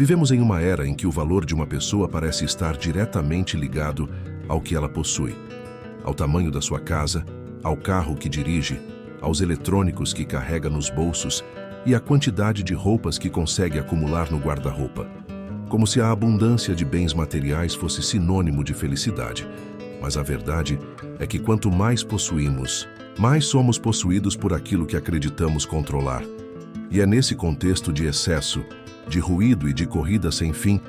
Vivemos em uma era em que o valor de uma pessoa parece estar diretamente ligado ao que ela possui, ao tamanho da sua casa, ao carro que dirige, aos eletrônicos que carrega nos bolsos e à quantidade de roupas que consegue acumular no guarda-roupa. Como se a abundância de bens materiais fosse sinônimo de felicidade. Mas a verdade é que quanto mais possuímos, mais somos possuídos por aquilo que acreditamos controlar. E é nesse contexto de excesso, de ruído e de corrida sem fim,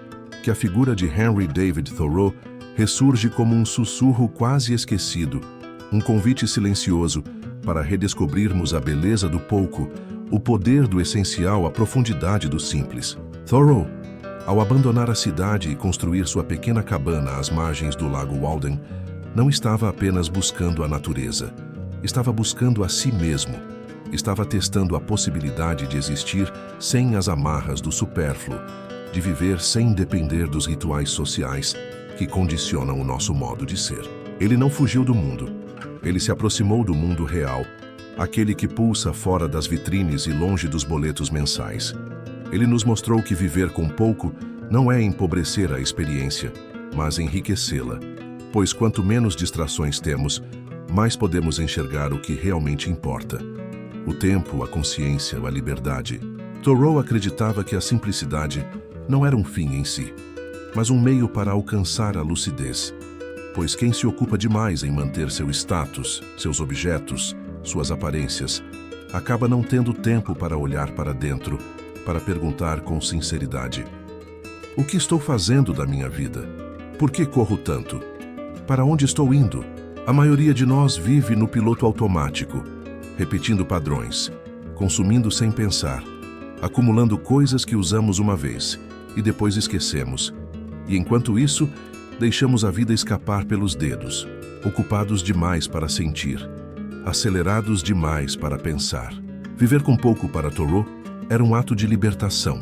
que a figura de Henry David Thoreau ressurge como um sussurro quase esquecido, um convite silencioso para redescobrirmos a beleza do pouco, o poder do essencial, a profundidade do simples. Thoreau, ao abandonar a cidade e construir sua pequena cabana às margens do lago Walden, não estava apenas buscando a natureza, estava buscando a si mesmo, estava testando a possibilidade de existir sem as amarras do supérfluo, de viver sem depender dos rituais sociais que condicionam o nosso modo de ser. Ele não fugiu do mundo, ele se aproximou do mundo real, aquele que pulsa fora das vitrines e longe dos boletos mensais. Ele nos mostrou que viver com pouco não é empobrecer a experiência, mas enriquecê-la, pois quanto menos distrações temos, mais podemos enxergar o que realmente importa. O tempo, a consciência, a liberdade. Thoreau acreditava que a simplicidade não era um fim em si, mas um meio para alcançar a lucidez, pois quem se ocupa demais em manter seu status, seus objetos, suas aparências, acaba não tendo tempo para olhar para dentro, para perguntar com sinceridade: o que estou fazendo da minha vida? Por que corro tanto? Para onde estou indo? A maioria de nós vive no piloto automático, repetindo padrões, consumindo sem pensar, acumulando coisas que usamos uma vez e depois esquecemos. E enquanto isso, deixamos a vida escapar pelos dedos, ocupados demais para sentir, acelerados demais para pensar. Viver com pouco para Thoreau era um ato de libertação,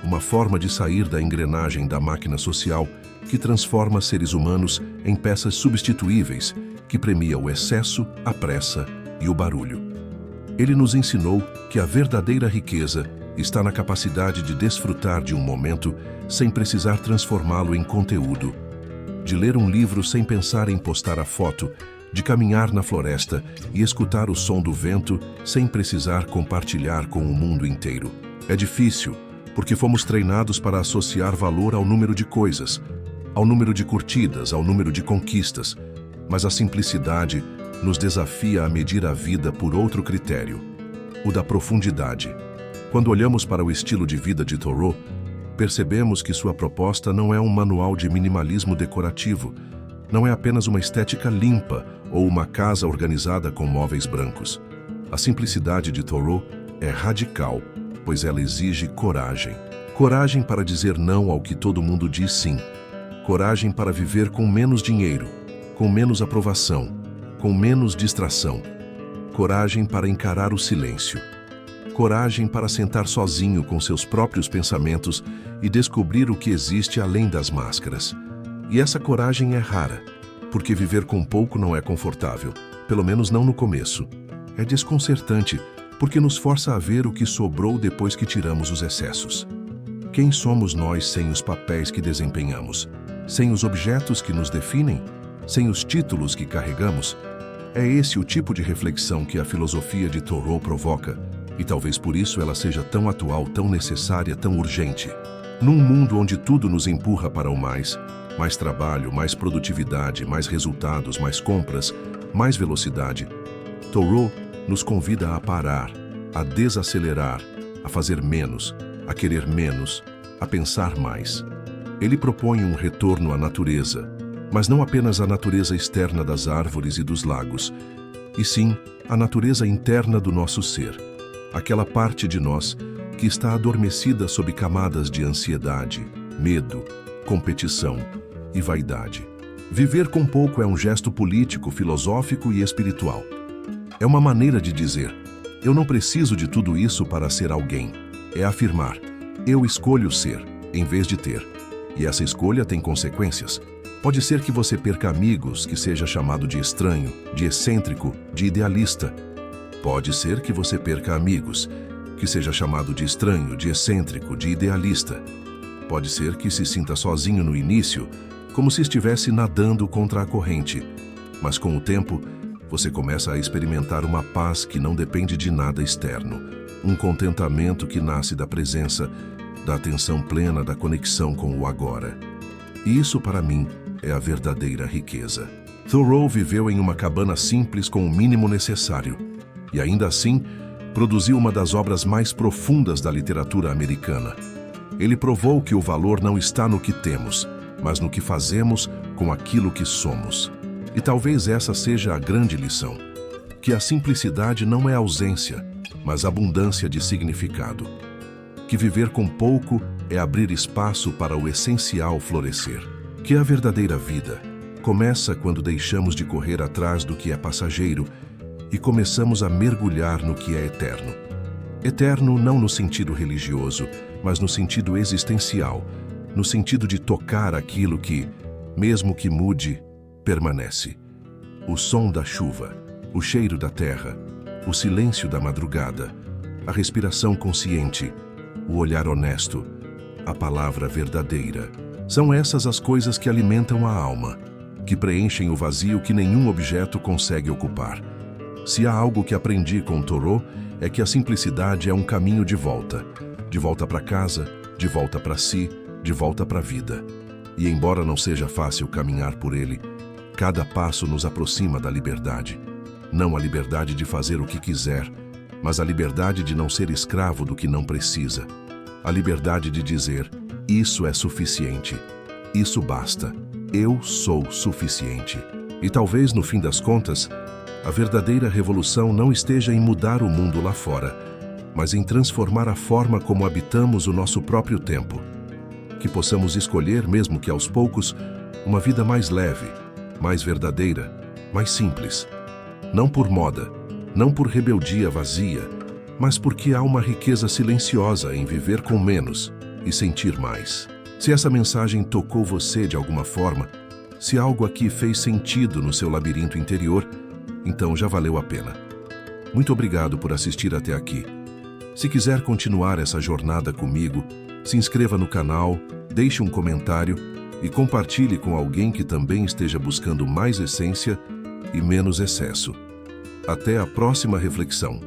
uma forma de sair da engrenagem da máquina social que transforma seres humanos em peças substituíveis, que premia o excesso, a pressa e o barulho. Ele nos ensinou que a verdadeira riqueza está na capacidade de desfrutar de um momento sem precisar transformá-lo em conteúdo, de ler um livro sem pensar em postar a foto, de caminhar na floresta e escutar o som do vento sem precisar compartilhar com o mundo inteiro. É difícil, porque fomos treinados para associar valor ao número de coisas, ao número de curtidas, ao número de conquistas, mas a simplicidade nos desafia a medir a vida por outro critério, o da profundidade. Quando olhamos para o estilo de vida de Thoreau, percebemos que sua proposta não é um manual de minimalismo decorativo, não é apenas uma estética limpa ou uma casa organizada com móveis brancos. A simplicidade de Thoreau é radical, pois ela exige coragem. Coragem para dizer não ao que todo mundo diz sim. Coragem para viver com menos dinheiro, com menos aprovação, com menos distração. Coragem para encarar o silêncio. Coragem para sentar sozinho com seus próprios pensamentos e descobrir o que existe além das máscaras. E essa coragem é rara, porque viver com pouco não é confortável, pelo menos não no começo. É desconcertante, porque nos força a ver o que sobrou depois que tiramos os excessos. Quem somos nós sem os papéis que desempenhamos? Sem os objetos que nos definem? Sem os títulos que carregamos? É esse o tipo de reflexão que a filosofia de Thoreau provoca, e talvez por isso ela seja tão atual, tão necessária, tão urgente. Num mundo onde tudo nos empurra para o mais trabalho, mais produtividade, mais resultados, mais compras, mais velocidade, Thoreau nos convida a parar, a desacelerar, a fazer menos, a querer menos, a pensar mais. Ele propõe um retorno à natureza, mas não apenas à natureza externa das árvores e dos lagos, e sim à natureza interna do nosso ser, aquela parte de nós que está adormecida sob camadas de ansiedade, medo, competição e vaidade. Viver com pouco é um gesto político, filosófico e espiritual. É uma maneira de dizer: eu não preciso de tudo isso para ser alguém. É afirmar: eu escolho ser, em vez de ter. E essa escolha tem consequências. Pode ser que você perca amigos, que seja chamado de estranho, de excêntrico, de idealista. Pode ser que você perca amigos, que seja chamado de estranho, de excêntrico, de idealista. Pode ser que se sinta sozinho no início, como se estivesse nadando contra a corrente. Mas com o tempo, você começa a experimentar uma paz que não depende de nada externo. Um contentamento que nasce da presença, da atenção plena, da conexão com o agora. E isso, para mim, é a verdadeira riqueza. Thoreau viveu em uma cabana simples com o mínimo necessário. E ainda assim, produziu uma das obras mais profundas da literatura americana. Ele provou que o valor não está no que temos, mas no que fazemos com aquilo que somos. E talvez essa seja a grande lição, que a simplicidade não é ausência, mas abundância de significado. Que viver com pouco é abrir espaço para o essencial florescer. Que a verdadeira vida começa quando deixamos de correr atrás do que é passageiro e começamos a mergulhar no que é eterno. Eterno não no sentido religioso, mas no sentido existencial, no sentido de tocar aquilo que, mesmo que mude, permanece. O som da chuva, o cheiro da terra, o silêncio da madrugada, a respiração consciente, o olhar honesto, a palavra verdadeira. São essas as coisas que alimentam a alma, que preenchem o vazio que nenhum objeto consegue ocupar. Se há algo que aprendi com Thoreau, é que a simplicidade é um caminho de volta para casa, de volta para si, de volta para a vida. E embora não seja fácil caminhar por ele, cada passo nos aproxima da liberdade. Não a liberdade de fazer o que quiser, mas a liberdade de não ser escravo do que não precisa. A liberdade de dizer, isso é suficiente, isso basta, eu sou suficiente. E talvez, no fim das contas, a verdadeira revolução não esteja em mudar o mundo lá fora, mas em transformar a forma como habitamos o nosso próprio tempo. Que possamos escolher, mesmo que aos poucos, uma vida mais leve, mais verdadeira, mais simples. Não por moda, não por rebeldia vazia, mas porque há uma riqueza silenciosa em viver com menos e sentir mais. Se essa mensagem tocou você de alguma forma, se algo aqui fez sentido no seu labirinto interior, então já valeu a pena. Muito obrigado por assistir até aqui. Se quiser continuar essa jornada comigo, se inscreva no canal, deixe um comentário e compartilhe com alguém que também esteja buscando mais essência e menos excesso. Até a próxima reflexão.